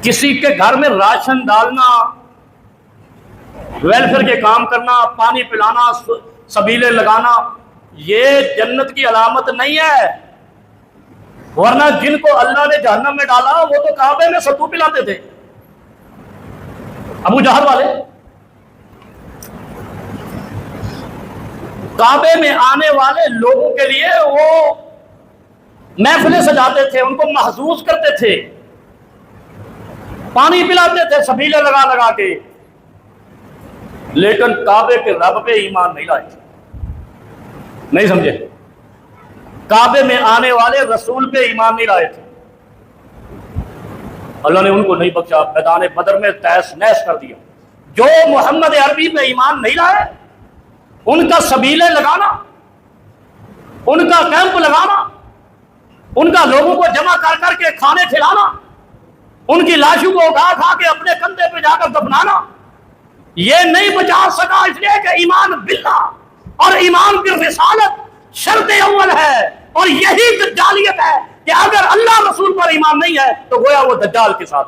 کسی کے گھر میں راشن ڈالنا، ویلفیئر کے کام کرنا، پانی پلانا، سبیلے لگانا، یہ جنت کی علامت نہیں ہے۔ ورنہ جن کو اللہ نے جہنم میں ڈالا وہ تو کعبے میں ستو پلاتے تھے، ابو جہل والے۔ کعبے میں آنے والے لوگوں کے لیے وہ محفلیں سجاتے تھے، ان کو محظوظ کرتے تھے، پانی پلاتے تھے سبیلے لگا لگا کے، لیکن کعبے کے رب پہ ایمان نہیں لائے تھے۔ نہیں سمجھے؟ کعبے میں آنے والے رسول پہ ایمان نہیں لائے تھے، اللہ نے ان کو نہیں بخشا، میدان بدر میں تہس نہس کر دیا۔ جو محمد عربی پہ ایمان نہیں لائے، ان کا سبیلے لگانا، ان کا کیمپ لگانا، ان کا لوگوں کو جمع کر کر کے کھانے کھلانا، ان کی لاشوں کو اٹھا کھا کے اپنے کندھے پہ جا کر دفنانا، یہ نہیں بچا سکا، اس لیے کہ ایمان باللہ اور ایمان کی رسالت شرط اول ہے، اور یہی دجالیت ہے کہ اگر اللہ رسول پر ایمان نہیں ہے تو گویا وہ دجال کے ساتھ ہے۔